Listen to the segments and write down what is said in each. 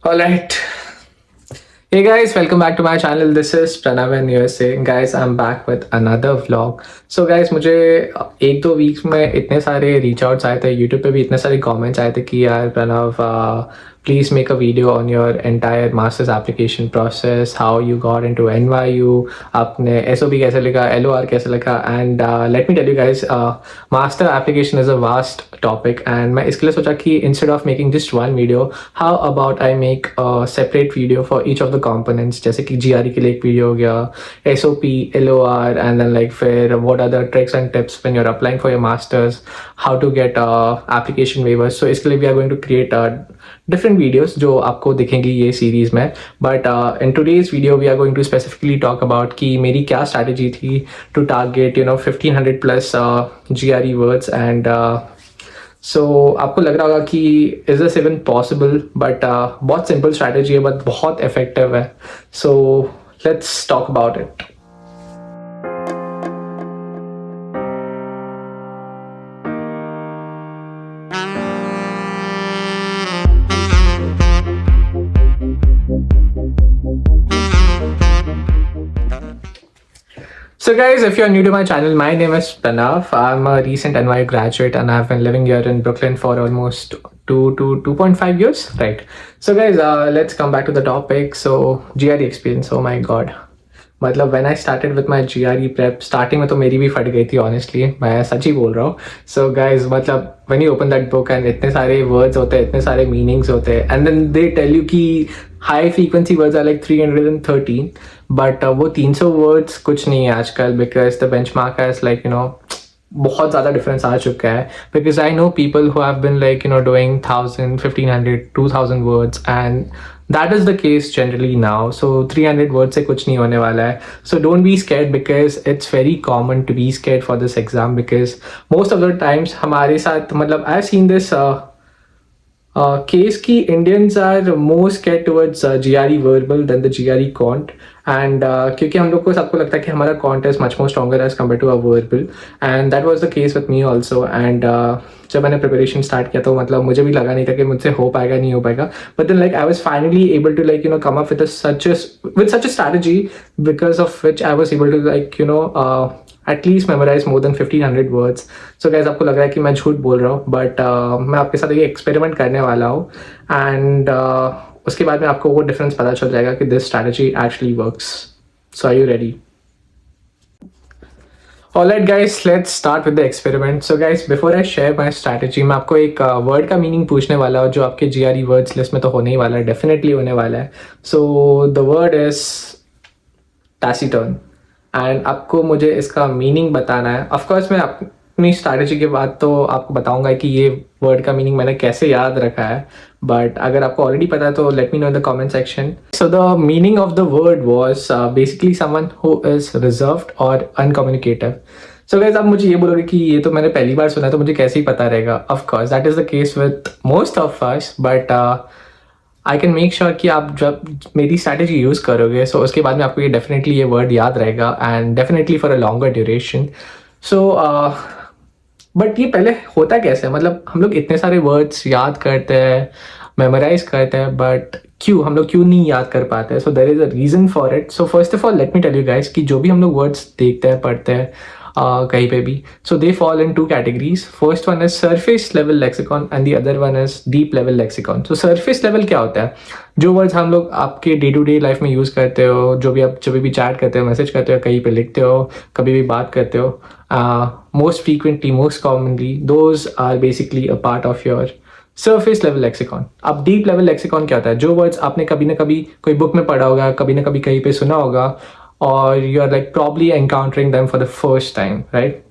All right. Hey guys, welcome back to my channel. This is Pranav and USA. Guys, I'm back with another vlog. So guys, मुझे एक दो weeks में इतने सारे reach outs आए थे, YouTube पे भी इतने सारे कमेंट्स आए थे कि यार Pranav, please make a video on your entire masters application process, how you got into NYU, आपने SOP कैसे लिखा, LOR कैसे लिखा. And let me tell you guys, master application is a vast topic and मैं इसके लिए सोचा कि instead of making just one video, how about I make separate video for each of the components. जैसे कि GRE के लिए एक वीडियो हो गया, SOP, LOR, and then like फिर what are the tricks and tips when you are applying for your masters, how to get application waivers. So इसके लिए we are going to create different videos जो आपको दिखेंगी ये series में. But in today's video we are going to specifically talk about कि मेरी क्या स्ट्रैटेजी थी to target 1500 plus GRE words. And so आपको लग रहा होगा कि is this even possible, but बहुत सिंपल स्ट्रैटेजी है बट बहुत इफेक्टिव है. So let's talk about it. So guys, if you're new to my channel, my name is Pranav. I'm a recent NYU graduate and I've been living here in Brooklyn for almost 2.5 years, right? So guys, let's come back to the topic. So GRE experience, oh my god. मतलब when I started with my GRE prep, starting में तो मेरी भी फट गई थी honestly, मैं सच ही बोल रहा हूँ. सो गाइज मतलब when you open that book and इतने सारे वर्ड्स होते हैं, इतने सारे मीनिंग्स होते हैं, and then they tell you कि high frequency words are like 313, but वो 300 वर्ड्स कुछ नहीं है आजकल, because the benchmark has like बहुत ज़्यादा डिफरेंस आ चुका है. Because I know people who have been like doing 1000, 1500, 2000 words, and that is the case generally now. So 300 words से कुछ नहीं होने वाला है. So don't be scared because it's very common to be scared for this exam, because most of the times हमारे साथ मतलब I've seen this case कि Indians are more scared towards GRE verbal than the GRE quant. And क्योंकि हम लोग को सबको लगता है कि हमारा quant is much more stronger as compared to a verbal, and that was the case with me also. एंड जब मैंने प्रिपरेशन स्टार्ट किया तो मतलब मुझे भी लगा नहीं था कि मुझसे हो पाएगा नहीं हो पाएगा, but then like I was finally able to like come up with such a strategy, because of which I was able to like at least memorise more than 1500 words. So guys, आपको लग रहा है कि मैं झूठ बोल रहा हूँ, बट मैं आपके साथ ये एक्सपेरिमेंट करने वाला हूँ, एंड उसके बाद में आपको वो डिफरेंस पता चल जाएगा कि this strategy actually works. So are you ready? Alright guys, let's start with the experiment. So guys, before I share my strategy, मैं आपको एक वर्ड का मीनिंग पूछने वाला हूँ जो आपके GRE वर्ड्स लिस्ट में तो होने ही वाला है, डेफिनेटली होने वाला है. So the word is taciturn, and आपको मुझे इसका मीनिंग बताना है. ऑफकोर्स मैं अपनी स्ट्रैटेजी के बाद तो आपको बताऊंगा कि ये वर्ड का मीनिंग मैंने कैसे याद रखा है, बट अगर आपको ऑलरेडी पता है तो let me know in the comment section. So the meaning of the word was basically someone who is reserved और अनकम्युनिकेटिव. सो गाइस, आप मुझे ये बोलोगे कि ये तो मैंने पहली बार सुना है तो मुझे कैसे ही पता रहेगा. Of course that is the case with most of us, but I can make sure कि आप जब मेरी स्ट्रैटेजी यूज़ करोगे सो उसके बाद में आपको ये डेफिनेटली ये वर्ड याद रहेगा, and definitely for a longer duration. So but ये पहले होता कैसे, मतलब हम लोग इतने सारे वर्ड्स याद करते हैं, मेमोराइज करते हैं, बट हम लोग क्यों नहीं याद कर पाते हैं? So there is a reason for it. So first of all let me tell you guys कि जो भी हम लोग वर्ड्स देखते हैं, पढ़ते हैं कहीं पे भी, so they fall in two categories. First one is surface level lexicon and the other one is deep level lexicon. So surface level क्या होता है? जो वर्ड्स हम लोग आपके डे टू डे लाइफ में यूज़ करते हो, जो भी आप जब भी चैट करते हो, मैसेज करते हो, कहीं पे लिखते हो, कभी भी बात करते हो, most frequently, most commonly, those are basically a part of your surface level lexicon. अब डीप लेवल लेक्सिकॉन क्या होता है? जो वर्ड्स आपने कभी ना कभी कोई बुक में पढ़ा होगा, कभी ना कभी कहीं पे सुना होगा, और you are like probably encountering them for the first time, right?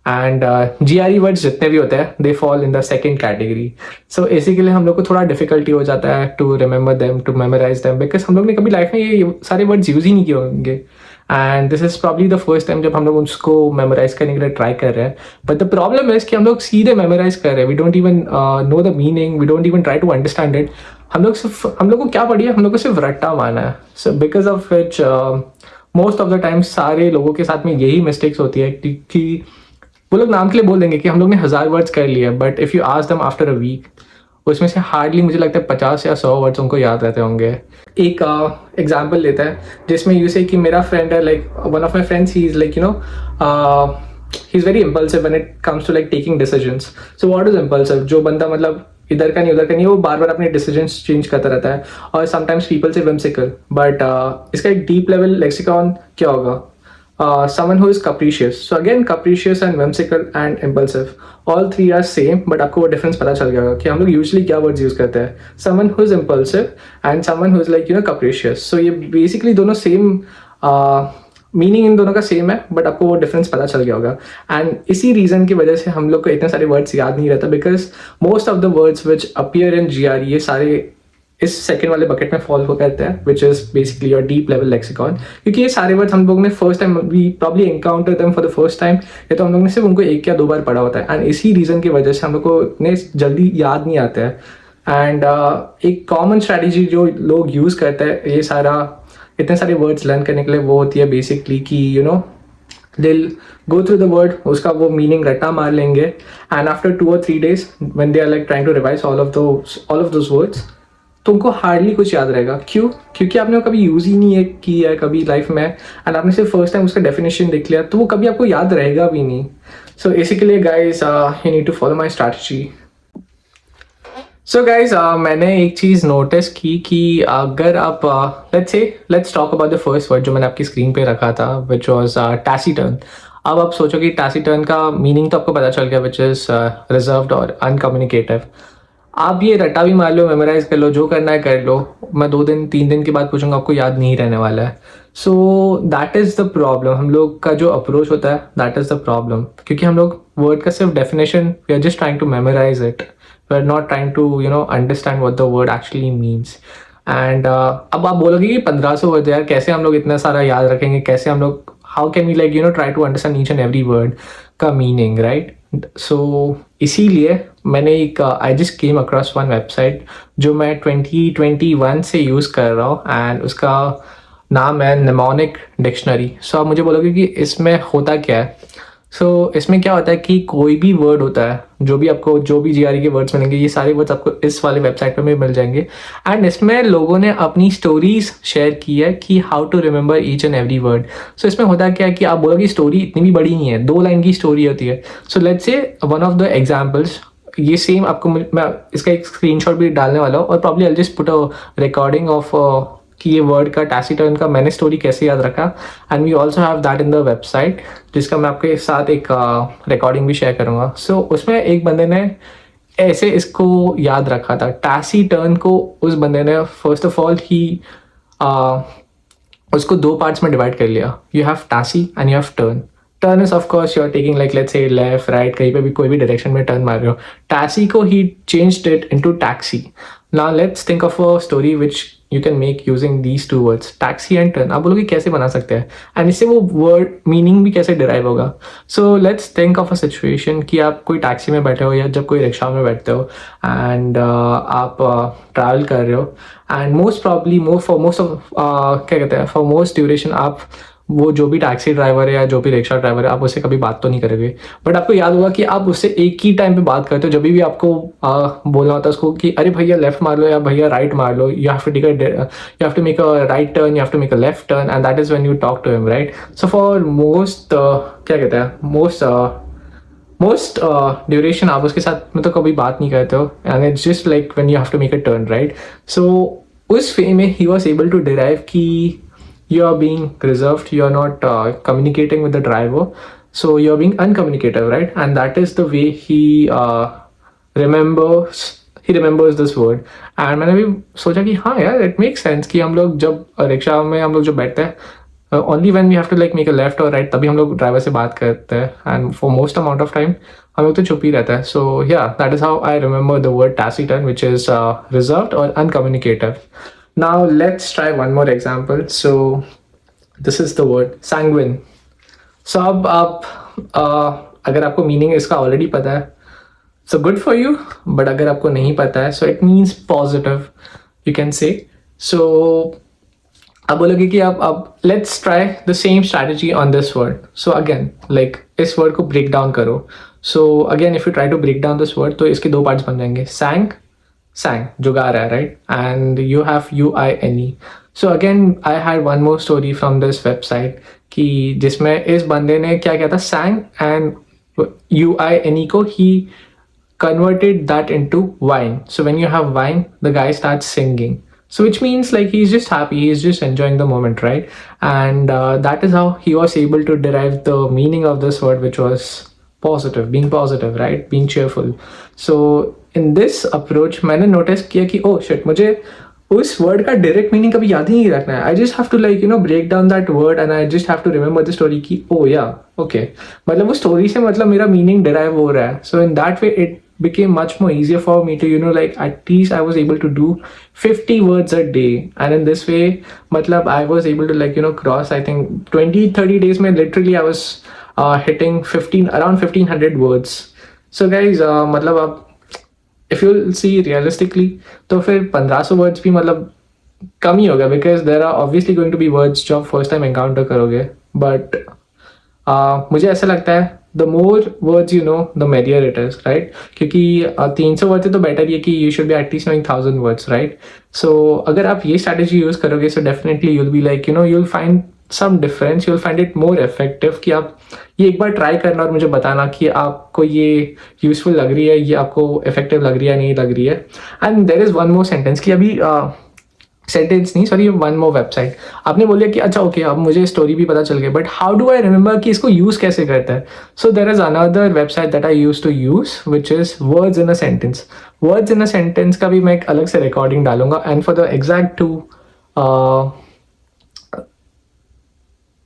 And GRE words जितने भी होते हैं they fall in the second category. So इसी के लिए हम लोग को थोड़ा डिफिकल्टी हो जाता है to remember them, to memorise them, because हम लोग ने कभी लाइफ में ये सारे वर्ड्स यूज ही नहीं किए होंगे, and this is probably the first time जब हम लोग उसको मेमोराइज करने के लिए ट्राई कर रहे हैं. बट द प्रॉब्लम इज कि हम लोग सीधे मेमोराइज कर रहे हैं, we don't even know the meaning, we don't even try to understand it. हम लोग को क्या पढ़िए, हम लोग को सिर्फ रट्टा माना है. So because of which most of the times सारे लोगों के साथ में यही मिस्टेक्स होती है कि वो लोग नाम के लिए बोल देंगे कि हम लोग ने 1000 वर्ड्स कर लिए, but if you ask them after a week उसमें से हार्डली मुझे लगता है 50 या 100 वर्ड्स उनको याद रहते होंगे। एक एग्जांपल लेता है जिसमें यू से कि मेरा फ्रेंड है, like one of my friends, he is like he is very impulsive when it comes to like taking decisions. So what is impulsive? जो बंदा मतलब इधर का नहीं उधर का नहीं, वो बार बार अपने डिसीजंस चेंज करता रहता है। और समटाइम्स पीपल से whimsical, बट इसका एक डीप लेवल लेक्सिकॉन क्या होगा? Someone who is capricious. So again, capricious and whimsical and impulsive, all three are same, but आपको वो difference पता चल जाएगा कि हम लोग usually क्या words use करते हैं। Someone who is impulsive and someone who is like capricious. So ये basically दोनों same मीनिंग इन दोनों का सेम है, बट आपको वो डिफरेंस पता चल गया होगा। एंड इसी रीज़न की वजह से हम लोग को इतने सारे वर्ड्स याद नहीं रहता, because most of the words which appear in GRE ये सारे इस सेकंड वाले बकेट में फॉल हो करते हैं, which is basically your deep level lexicon. क्योंकि ये सारे वर्ड्स हम लोग ने first time we probably encounter them for the first time, या तो हम लोग ने सिर्फ उनको 1 या 2 बार पढ़ा होता है। एंड इसी रीज़न की वजह से हम लोग को इतने जल्दी याद नहीं आते हैं। एंड एक कॉमन स्ट्रैटेजी जो लोग यूज़ करते हैं ये सारा इतने सारे वर्ड्स लर्न करने के लिए, वो होती है बेसिकली कि they'll go through the word, उसका वो मीनिंग रट्टा मार लेंगे, and after 2 or 3 days when they are like trying to revise all of those words, तो उनको हार्डली कुछ याद रहेगा। क्यों? क्योंकि आपने वो कभी यूज़ ही नहीं किया है कभी लाइफ में, एंड आपने सिर्फ फर्स्ट टाइम उसका डेफिनेशन देख लिया, तो वो कभी आपको याद रहेगा भी नहीं। सो इसी के लिए guys you need to follow my strategy. So guys मैंने एक चीज़ नोटिस की कि अगर आप let's talk about the first word जो मैंने आपकी स्क्रीन पे रखा था, विच वॉज टैसीटर्न। अब आप सोचो कि टैसीटर्न का मीनिंग तो आपको पता चल गया, विच इज़ रिजर्व्ड और अनकम्युनिकेटिव। आप ये रट्टा भी मार लो, मेमोराइज कर लो, जो करना है कर लो, मैं 2 दिन 3 दिन के बाद पूछूंगा, आपको याद नहीं रहने वाला है। So that is the problem. हम लोग का जो अप्रोच होता है दैट इज़ द प्रॉब्लम, क्योंकि हम लोग वर्ड का सिर्फ definition we are just trying to memorise it, we are not trying to understand what the word actually means. And अब आप बोलोगे कि 1500 वर्ड यार, कैसे हम लोग इतना सारा याद रखेंगे, कैसे हम लोग how can we like try to understand each and every word का मीनिंग, राइट? सो इसीलिए मैंने एक I just came across one website जो मैं 2021 से यूज़ कर रहा हूँ, एंड उसका नाम है निमोनिक डिक्शनरी। सो आप मुझे बोलोगे कि इसमें होता क्या है? सो इसमें क्या होता है कि कोई भी वर्ड होता है, जो भी GRE के वर्ड्स मिलेंगे, ये सारे वर्ड्स आपको इस वाले वेबसाइट पे भी मिल जाएंगे। एंड इसमें लोगों ने अपनी स्टोरीज शेयर की है कि how to remember each and every word. So इसमें होता क्या है कि आप बोलोगे स्टोरी इतनी भी बड़ी नहीं है, 2 लाइन की स्टोरी होती है। So let's say one of the examples, ये सेम आपको मैं इसका एक स्क्रीनशॉट भी डालने वाला हूँ, और probably I just put a recording of कि ये वर्ड का टैसीटर्न का मैंने स्टोरी कैसे याद रखा, and we also have that in the website, जिसका मैं आपके साथ एक रिकॉर्डिंग भी शेयर करूँगा। सो उसमें एक बंदे ने ऐसे इसको याद रखा था, टैसीटर्न को। उस बंदे ने फर्स्ट ऑफ ऑल ही उसको 2 पार्ट्स में डिवाइड कर लिया। You have taci and you have turn. Turn is of course you are taking like let's say left right, कहीं पे भी कोई भी डायरेक्शन में टर्न मार रहे हो। टैसी को ही changed it into taxi. Now let's think of a story which you can make using these 2 words, taxi and turn. आप बोलोगे कैसे बना सकते हैं, एंड इससे वो वर्ड मीनिंग भी कैसे डिराइव होगा। So let's think of a situation कि आप कोई टैक्सी में बैठे हो या जब कोई रिक्शा में बैठते हो, एंड आप ट्रैवल कर रहे हो, and most probably for most duration आप वो जो भी टैक्सी ड्राइवर है या जो भी रिक्शा ड्राइवर है, आप उससे कभी बात तो नहीं करोगे, बट आपको याद होगा कि आप उससे एक ही टाइम पे बात करते हो जब भी आपको बोलना होता है उसको कि अरे भैया लेफ्ट मार लो या भैया राइट मार लो, you have to make a right turn, you have to make a left turn, and that is when you talk to him, right? So for most most duration आप उसके साथ मतलब कभी बात नहीं करते हो, and it's just like when you have to make a turn, right? So उस वे में ही वॉज एबल टू डिराइव कि you are being reserved, you are not communicating with the driver, so you are being uncommunicative, right? And that is the way he remembers this word. And मैंने भी सोचा कि हाँ यार, it makes sense कि हम लोग जब रिक्शा में हम लोग जब बैठते हैं, only when we have to like make a left or right, तभी हम लोग ड्राइवर से बात करते हैं, and for most amount of time हम लोग तो चुप ही रहता है। So yeah, that is how I remember the word taciturn, which is reserved or uncommunicative. Now let's try one more example. So this is the word sanguine. So अब आप अगर आपको मीनिंग इसका ऑलरेडी पता है, so good for you, but अगर आपको नहीं पता है, so it means positive, you can say. So आप बोलोगे कि आप let's try the same strategy on this word. So again, like इस word को break down करो. So again, if you try to break down this word, तो इसके 2 parts बन जाएंगे, sang sang, जो गा रहा है, right? And you have UINE. So again, I had one more story from this website कि जिसमें इस बंदे ने क्या किया था, sang and UINE को he converted that into wine. So when you have wine, the guy starts singing. So which means like he's just happy, he's just enjoying the moment, right? And that is how he was able to derive the meaning of this word, which was positive, right? Being cheerful. So in this approach, मैंने notice किया कि oh shit, मुझे उस word का direct meaning कभी याद ही नहीं रखना है. I just have to like break down that word and I just have to remember the story की ओ या ओके, मतलब उस स्टोरी से मतलब मेरा मीनिंग डिराइव हो रहा है. So in that way it became much more easier for me to like at least I was able to do 50 words a day. And in this way matlab I was able to like cross I think 20-30 days mein literally I was hitting around 1500 words. So guys matlab ab if you see realistically तो फिर 1500 words भी मतलब कम ही होगा, because there are obviously going to be words जो आप first time encounter करोगे. बट मुझे ऐसा लगता है the more words the merrier it is, right? क्योंकि 300 वर्ड्स से तो बेटर ही है कि you should be at least knowing 1000 words, right? So अगर आप ये स्ट्रैटेजी यूज करोगे so definitely you'll be like you'll find some difference, you'll find it more effective कि आप ये एक बार ट्राई करना और मुझे बताना कि आपको ये यूजफुल लग रही है, ये आपको इफेक्टिव लग रही है नहीं लग रही है. And there is one more sentence कि अभी सेंटेंस नहीं सॉरी वन मोर वेबसाइट. आपने बोलिए कि अच्छा ओके अब मुझे स्टोरी भी पता चल गई, but how do I remember कि इसको यूज़ कैसे करता है? So there is another website that I use to use which is words in a sentence. Words in a sentence का भी मैं एक अलग से रिकॉर्डिंग डालूंगा and for the exact two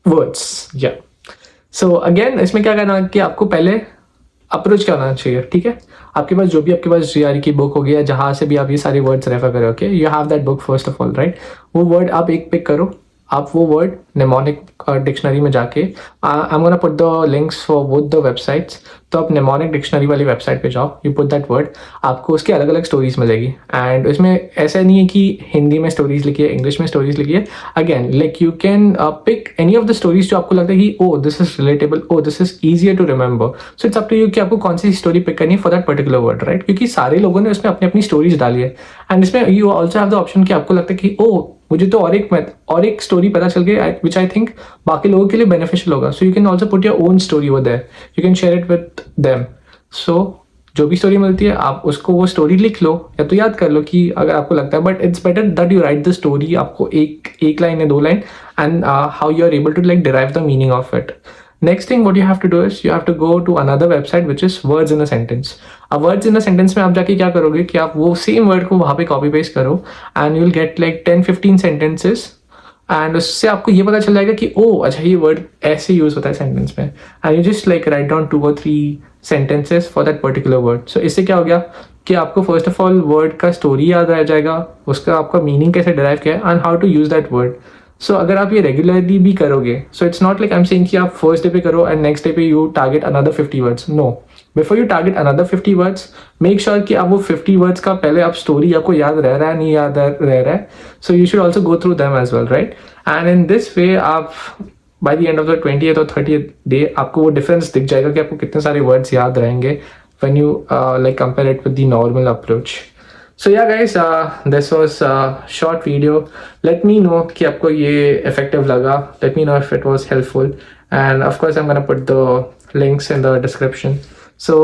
words या. सो अगेन इसमें क्या करना कि आपको पहले अप्रोच क्या होना चाहिए, ठीक है? आपके पास जो भी आपके पास जीआरई की बुक होगी या जहाँ से भी आप ये सारे वर्ड्स रेफर करो, okay, you have that book first of all, right? वो वर्ड आप एक पिक करो, आप वो वर्ड नेमोनिक डिक्शनरी में जाके I am gonna put the links for both the websites. तो आप नेमोनिक डिक्शनरी वाली वेबसाइट पे जाओ, यू पुट दैट वर्ड, आपको उसकी अलग अलग स्टोरीज मिलेगी. एंड इसमें ऐसा नहीं है कि हिंदी में स्टोरीज लिखी है, इंग्लिश में स्टोरीज लिखी है. Again like you can pick any of the stories जो आपको लगता है कि oh this is relatable, oh this is easier to remember. So it's up to you कि आपको कौन सी स्टोरी पिक करनी है for that particular word, right? क्योंकि सारे लोगों ने उसमें अपनी अपनी स्टोरीज डाली है. एंड इसमें you also have the option कि आपको लगता है कि ओ मुझे तो और एक स्टोरी पता चल गई विच आई थिंक बाकी लोगों के लिए बेनिफिशियल होगा. So you can also put your own story over there, you can share it with them. So जो भी स्टोरी मिलती है आप उसको वो स्टोरी लिख लो या तो याद कर लो कि अगर आपको लगता है. But it's better that you write the story, आपको एक लाइन या 2 line, and how you are able to like derive the meaning of it. Next thing what you have to do is you have to go to another website which is words in a sentence. अब words in a sentence में आप जाके क्या करोगे कि आप वो same word को वहाँ पे कॉपी पेस्ट करो and you will get like 10-15 sentences. And उससे आपको ये पता चल जाएगा कि ओ अच्छा ये वर्ड ऐसे यूज होता है सेंटेंस में. And you just like write down 2 or 3 sentences for that particular word. So इससे क्या हो गया कि आपको फर्स्ट ऑफ ऑल वर्ड का स्टोरी याद रह जाएगा, उसका आपका मीनिंग कैसे डिराइव किया है and how to use that word. So अगर आप ये रेगुलरली भी करोगे so it's not like I am saying कि आप फर्स्ट डे पे करो एंड नेक्स्ट डे पे you target another 50 words. No, before you target another 50 words make sure कि आप वो 50 वर्ड्स का पहले आप स्टोरी आपको याद रह रहा है नहीं याद रह रहा है. So you should also go through them as well, right? And in this way आप by the end of the 20th or 30th day आपको वो डिफरेंस दिख जाएगा कि आपको कितने सारे वर्ड्स याद रहेंगे when you like compare it with the normal approach. So yeah guys, this was a short video. Let me know कि आपको ये effective लगा. Let me know if it was helpful. And of course I'm gonna put the links in the description. So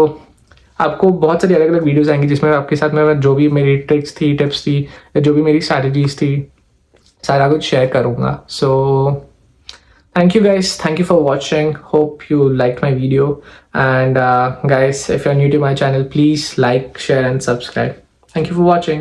आपको बहुत सारी अलग अलग videos आएंगी जिसमें आपके साथ मैं जो भी मेरी ट्रिक्स थी, टिप्स थी, या जो भी मेरी स्ट्रैटेजीज थी, सारा कुछ शेयर करूँगा. So thank you guys, thank you for watching, hope you liked my video. And guys, if you're new to my channel, please like, share and subscribe. Thank you for watching.